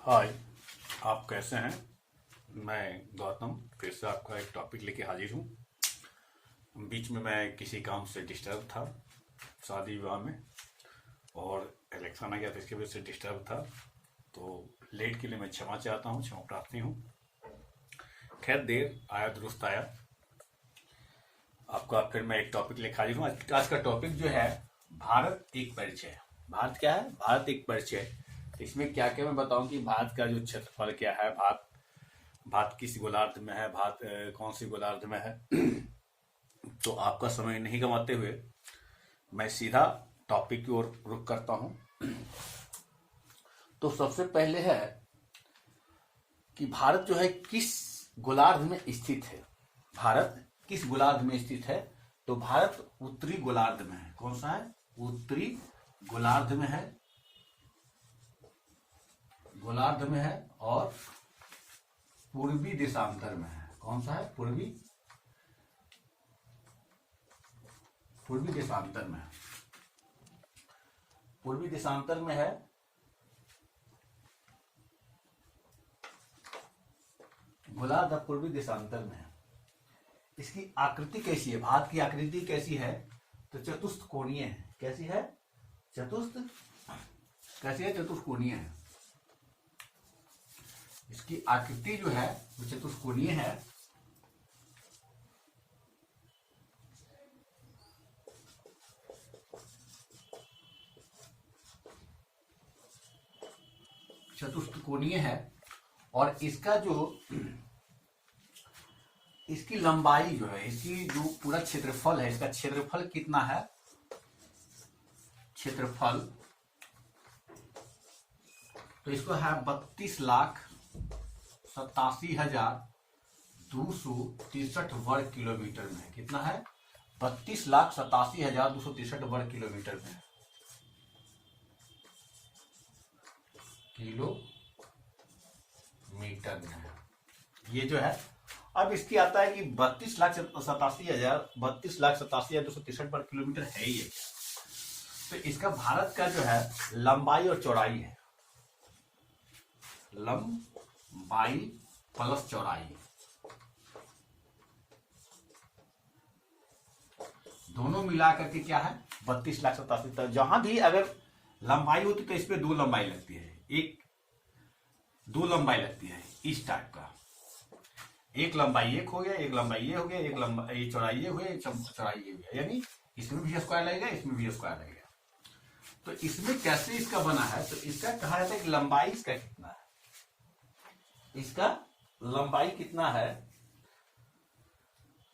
हाय। आप कैसे हैं? मैं गौतम फिर से आपका एक टॉपिक लेके हाजिर हूँ। बीच में मैं किसी काम से डिस्टर्ब था, शादी विवाह में, और इलेक्शन आ गया था, इसकी वजह से डिस्टर्ब था। तो लेट के लिए मैं क्षमा चाहता हूँ, क्षमा प्रार्थी हूँ। खैर, देर आया दुरुस्त आया। आपका फिर मैं एक टॉपिक लेके हाजिर हूँ। आज का टॉपिक जो है, भारत एक परिचय। भारत क्या है? भारत एक परिचय। इसमें क्या क्या मैं बताऊं कि भारत का जो क्षेत्रफल क्या है, भारत भारत किस गोलार्ध में है, भारत कौन सी गोलार्ध में है। तो आपका समय नहीं गंवाते हुए मैं सीधा टॉपिक की ओर रुख करता हूं। तो सबसे पहले है कि भारत जो है किस गोलार्ध में स्थित है। भारत किस गोलार्ध में स्थित है? तो भारत उत्तरी गोलार्ध में है। कौन सा है? उत्तरी गोलार्ध में है। गोलार्ध में है और पूर्वी देशांतर में है। कौन सा है? पूर्वी देशांतर में है। पूर्वी देशांतर में है। गोलार्ध पूर्वी देशांतर में है। इसकी आकृति कैसी है? भारत की आकृति कैसी है? तो चतुष्ट कोणीय है। कैसी है? चतुष्कोणीय है। इसकी आकृति जो है वो चतुष्कोणीय है। चतुष्कोणीय है। और इसका जो इसकी लंबाई जो है, इसकी जो पूरा क्षेत्रफल है, इसका क्षेत्रफल कितना है? क्षेत्रफल तो इसको है 32,87,263 वर्ग किलोमीटर में। कितना है? 32,87,263 वर्ग किलोमीटर में। किलोमीटर में है ये जो है। अब इसकी आता है कि 32,87,263 वर्ग किलोमीटर है ये। तो इसका भारत का जो है लंबाई और चौड़ाई है। लंबाई प्लस चौड़ाई दोनों मिलाकर के क्या है? 32,87,000। जहां भी अगर लंबाई होती तो इसमें दो लंबाई लगती है। दो लंबाई लगती है इस टाइप का। एक लंबाई एक हो गया, एक लंबाई ये हो गया, एक लंबाई चौड़ाई ये हो गया, एक चौड़ाई ये हो गया। यानी इसमें भी स्क्वायर लगेगा, इसमें भी स्क्वायर लगेगा। तो इसमें कैसे इसका बना है? तो इसका कहा जाता है कि लंबाई इसका कितना है। इसका लंबाई कितना है?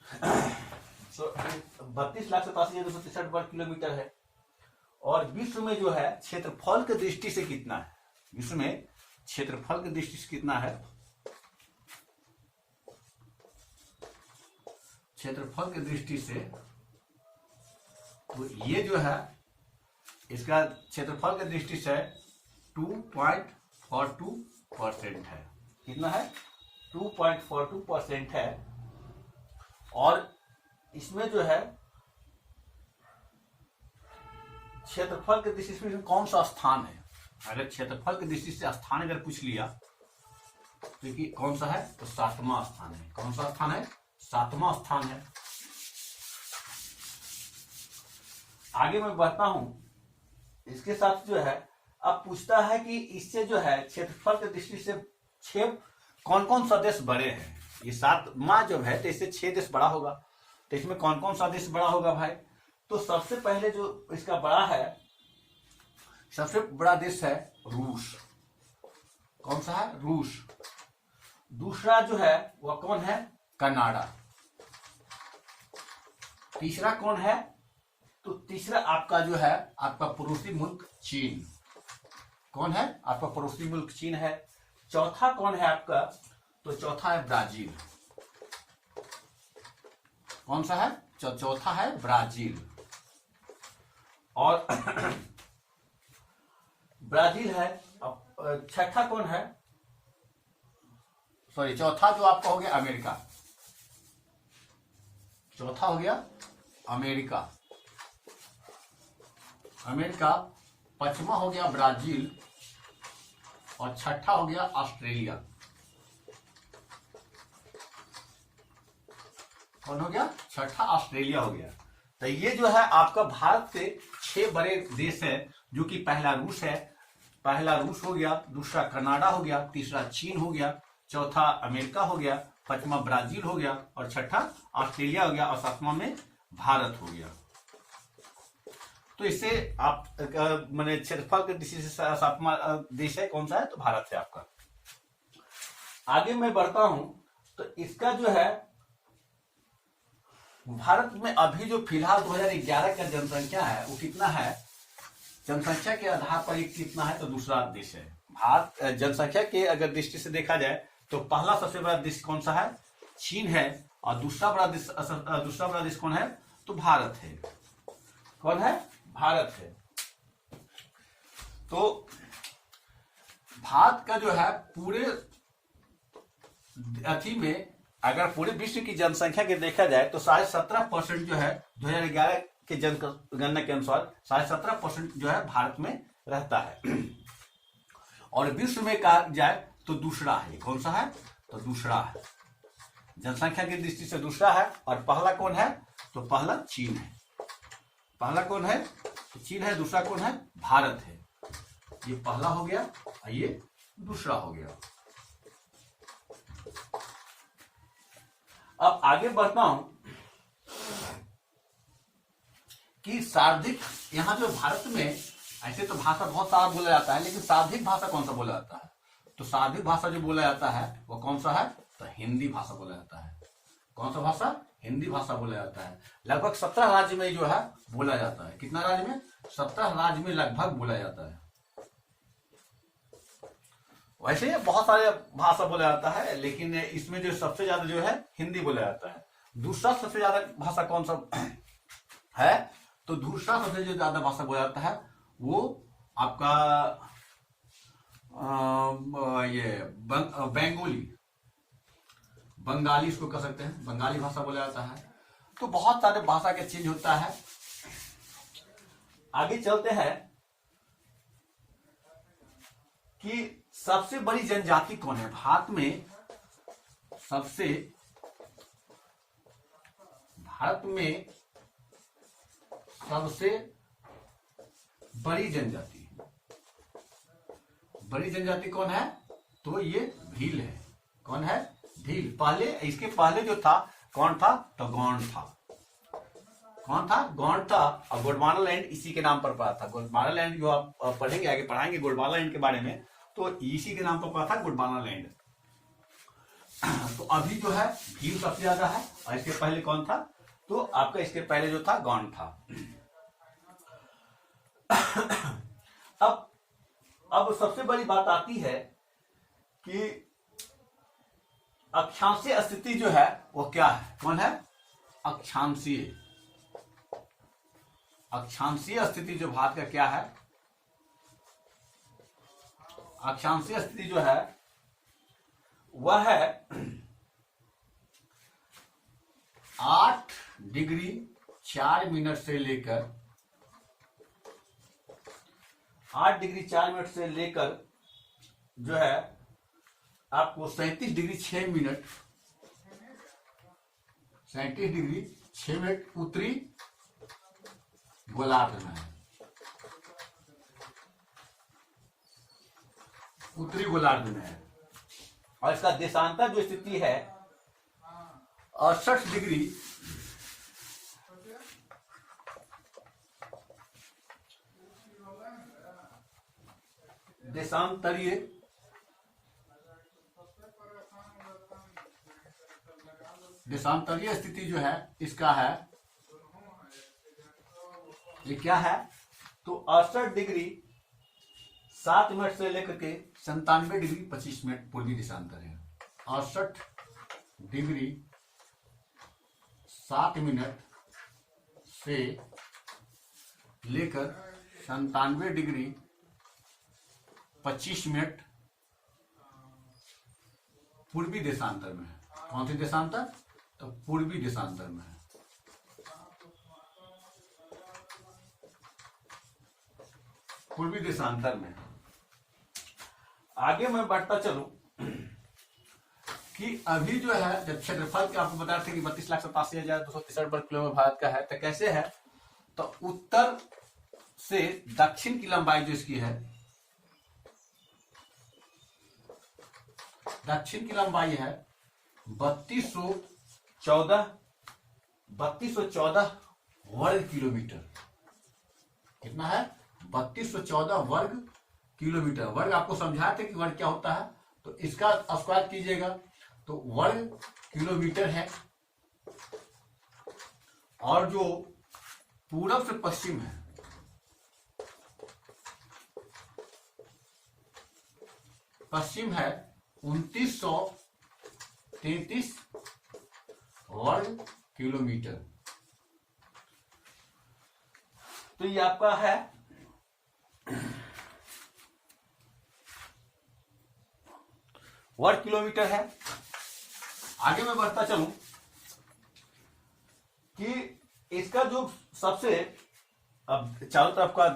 32,87,263 वर्ग किलोमीटर है। और विश्व में जो है क्षेत्रफल की दृष्टि से कितना है? विश्व में क्षेत्रफल की दृष्टि से कितना है? क्षेत्रफल की दृष्टि से तो ये जो है इसका क्षेत्रफल की दृष्टि से 2.42% है। कितना है? 2.42% है। और इसमें जो है क्षेत्रफल की दृष्टि से कौन सा स्थान है? अगर क्षेत्रफल की दृष्टि से स्थान अगर पूछ लिया तो कि कौन सा है? तो 7वां स्थान है। कौन सा स्थान है? 7वां स्थान है। आगे मैं बढ़ता हूं। इसके साथ जो है अब पूछता है कि इससे जो है क्षेत्रफल की दृष्टि से 6 कौन कौन सा देश बड़े हैं। ये 7वां जब है तो इससे 6 देश बड़ा होगा। तो इसमें कौन कौन सा देश बड़ा होगा भाई? तो सबसे पहले जो इसका बड़ा है, सबसे बड़ा देश है रूस। कौन सा है? रूस। दूसरा जो है वह कौन है? कनाडा। तीसरा कौन है? तो तीसरा आपका जो है आपका पड़ोसी मुल्क चीन। कौन है? आपका पड़ोसी मुल्क चीन है। चौथा कौन है आपका? तो चौथा है ब्राजील। कौन सा है? चौथा है ब्राजील। और ब्राजील है। छठा कौन है? सॉरी, चौथा जो आपका हो गया अमेरिका। चौथा हो गया अमेरिका। अमेरिका। 5वां हो गया ब्राजील। और छठा हो गया ऑस्ट्रेलिया। कौन हो गया? छठा ऑस्ट्रेलिया हो गया। तो ये जो है आपका भारत से 6 बड़े देश है, जो कि पहला रूस है, पहला रूस हो गया, दूसरा कनाडा हो गया, तीसरा चीन हो गया, चौथा अमेरिका हो गया, पांचवा ब्राजील हो गया और छठा ऑस्ट्रेलिया हो गया और सातवां में भारत हो गया। तो इससे आप मैंने क्षेत्रफल के दृष्टि से सातवां देश है कौन सा है? तो भारत है आपका। आगे मैं बढ़ता हूं तो इसका जो है भारत में अभी जो फिलहाल 2011 का जनसंख्या है वो कितना है? जनसंख्या के आधार पर एक कितना है तो दूसरा देश है। भारत जनसंख्या के अगर दृष्टि से देखा जाए तो पहला सबसे बड़ा देश कौन सा है? चीन है। और दूसरा बड़ा देश कौन है? तो भारत है। कौन है? भारत है। तो भारत का जो है पूरे अथी में अगर पूरे विश्व की जनसंख्या के देखा जाए तो 17.5% जो है 2011 के जनगणना के अनुसार 17.5% जो है भारत में रहता है। और विश्व में कहा जाए तो दूसरा है। कौन सा है? तो दूसरा है, जनसंख्या की दृष्टि से दूसरा है। और पहला कौन है? तो पहला चीन है। पहला कौन है? तो चीन है। दूसरा कौन है? भारत है। ये पहला हो गया और ये दूसरा हो गया। अब आगे बढ़ता हूं कि सार्वधिक, यहां जो भारत में ऐसे तो भाषा बहुत सारा बोला जाता है, लेकिन सार्वधिक भाषा कौन सा बोला जाता है? तो सार्वधिक भाषा जो बोला जाता है वो कौन सा है? तो हिंदी भाषा बोला जाता है। कौन सा भाषा? हिंदी भाषा बोला जाता है। लगभग 17 राज्य में जो है बोला जाता है। कितना राज्य में? 17 राज्य में लगभग बोला जाता है। वैसे बहुत सारे भाषा बोला जाता है, लेकिन इसमें जो सबसे ज्यादा जो है हिंदी बोला जाता है। दूसरा सबसे ज्यादा भाषा कौन सा है? तो दूसरा सबसे जो ज्यादा भाषा बोला जाता है वो आपका ये बंगाली इसको कह सकते हैं, बंगाली भाषा बोला जाता है। तो बहुत सारे भाषा के चेंज होता है। आगे चलते हैं कि सबसे बड़ी जनजाति कौन है भारत में? भारत में सबसे बड़ी जनजाति कौन है? तो ये भील है। कौन है? भील। पहले, इसके पहले जो था कौन था? तो गौंड था। कौन था? गौंड था। और गोंडवाना लैंड इसी के नाम पर पड़ा था। गोंडवाना लैंड जो आप पढ़ेंगे, आगे पढ़ाएंगे गोंडवाना लैंड के बारे में, तो इसी के नाम पर पड़ा था गोंडवाना लैंड। तो अभी जो है भील सबसे ज्यादा है। और इसके पहले कौन था? तो आपका इसके पहले जो था गौंड था। अब सबसे बड़ी बात आती है कि अक्षांशीय स्थिति जो है वो क्या है? कौन है? अक्षांशीय स्थिति जो भारत का क्या है? अक्षांशीय स्थिति जो है वह है 8 डिग्री 4 मिनट से लेकर 8 डिग्री 4 मिनट से लेकर जो है आपको 37 डिग्री 6 मिनट 37 डिग्री 6 मिनट उत्तरी गोलार्ध में है। उत्तरी गोलार्ध में है। और इसका देशांतर जो स्थिति है 68 डिग्री 'देशांतरीय स्थिति जो है इसका है, ये क्या है? तो 68 डिग्री 7 मिनट से लेकर के 97 डिग्री 25 मिनट पूर्वी देशांतर है। 68 डिग्री 7 मिनट से लेकर 97 डिग्री 25 मिनट पूर्वी देशांतर में है। कौन सी देशांतर? तो पूर्वी देशांतर में है। पूर्वी देशांतर में। आगे मैं बढ़ता चलूं कि अभी जो है जब क्षेत्रफल के आपको बता रहे थे कि 32,87,263 वर्ग किलोमीटर भारत का है, तो कैसे है, तो उत्तर से दक्षिण की लंबाई जो इसकी है, दक्षिण की लंबाई है 3214 वर्ग किलोमीटर। कितना है? 3214 वर्ग किलोमीटर। वर्ग आपको समझाया था कि वर्ग क्या होता है, तो इसका स्क्वायर कीजिएगा तो वर्ग किलोमीटर है। और जो पूरब से पश्चिम है, पश्चिम है 2933 वर्ग किलोमीटर। तो ये आपका है वर्ग किलोमीटर है। आगे मैं बढ़ता चलूं कि इसका जो सबसे अब चारों तरफ का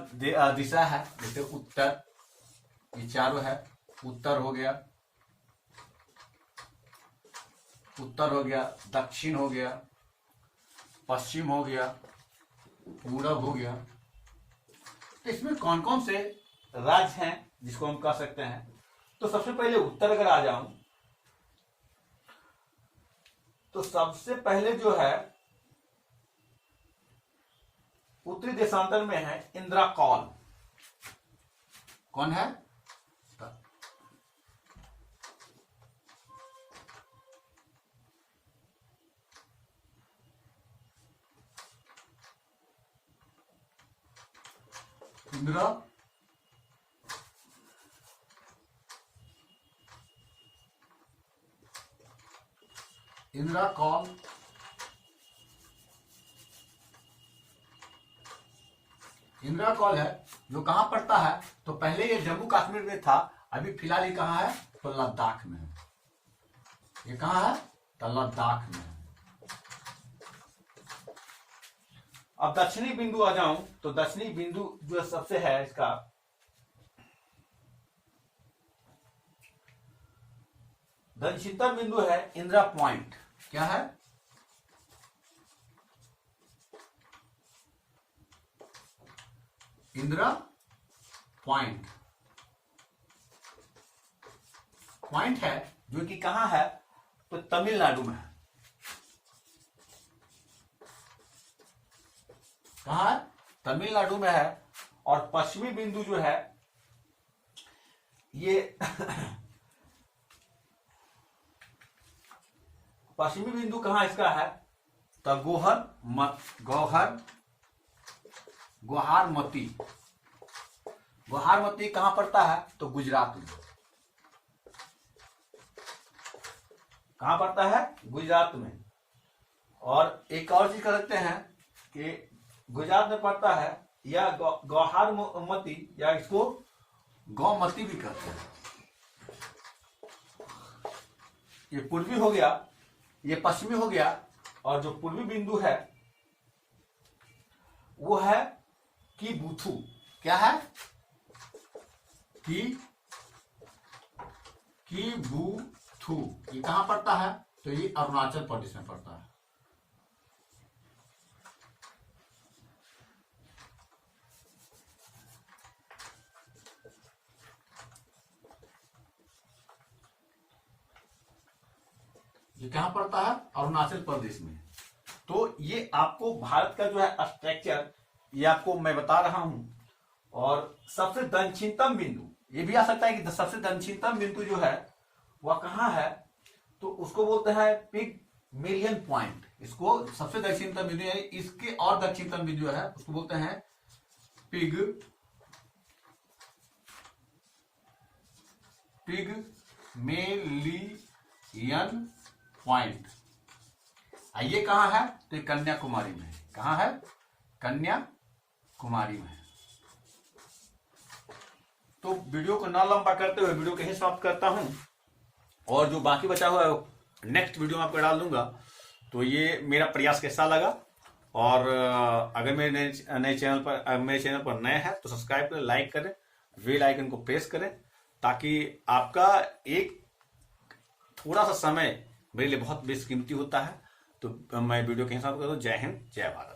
दिशा है, जैसे उत्तर, ये चारों है, उत्तर हो गया, उत्तर हो गया, दक्षिण हो गया, पश्चिम हो गया, पूरब हो गया। तो इसमें कौन कौन से राज्य हैं जिसको हम कह सकते हैं, तो सबसे पहले उत्तर अगर आ जाऊं तो सबसे पहले जो है उत्तरी देशांतर में है इंद्राकौल। कौन है? इंद्राकौल इंद्राकौल है जो कहां पड़ता है, तो पहले ये जम्मू कश्मीर में था, अभी फिलहाल ये कहां है, तो लद्दाख में है। ये कहां है? तो लद्दाख में है। अब दक्षिणी बिंदु आ जाऊं तो दक्षिणी बिंदु जो सबसे है इसका दक्षिणतम बिंदु है इंदिरा पॉइंट। क्या है? इंदिरा पॉइंट। पॉइंट है जो कि कहां है, तो तमिलनाडु में है। कहां है? तमिलनाडु में है। और पश्चिमी बिंदु जो है ये पश्चिमी बिंदु कहां इसका है, तो गुवाहाटी कहां पड़ता है, तो गुजरात में। कहां पड़ता है? गुजरात में। और एक और चीज कर सकते हैं कि गुजरात में पड़ता है, या गौहारमती, या इसको गौमती भी कहते हैं। ये पूर्वी हो गया, ये पश्चिमी हो गया, और जो पूर्वी बिंदु है वो है किबुथु। क्या है? किबुथु। ये कहां पड़ता है, तो ये अरुणाचल प्रदेश में पड़ता है। ये कहां पड़ता है? अरुणाचल प्रदेश में। तो ये आपको भारत का जो है स्ट्रक्चर ये आपको मैं बता रहा हूं। और सबसे दक्षिणतम बिंदु ये भी आ सकता है कि सबसे दक्षिणतम बिंदु जो है वह कहां है, तो उसको बोलते हैं पिग मिलियन पॉइंट। इसको सबसे दक्षिणतम बिंदु है, इसके और दक्षिणतम बिंदु है उसको बोलते हैं पिग मिलियन पॉइंट। ये कहां है, तो कन्याकुमारी में है। कहां है? कन्याकुमारी में है। तो वीडियो को ना लंबा करते हुए वीडियो को ही समाप्त करता हूं, और जो बाकी बचा हुआ है नेक्स्ट वीडियो में आपको डाल दूंगा। तो ये मेरा प्रयास कैसा लगा, और अगर मेरे नए चैनल पर मेरे चैनल पर नए हैं तो सब्सक्राइब करें, लाइक करें, बेल आइकन को प्रेस करें, ताकि आपका एक थोड़ा सा समय मेरे लिए बहुत बेशकीमती होता है। तो मैं वीडियो के हिसाब से जय हिंद जय भारत।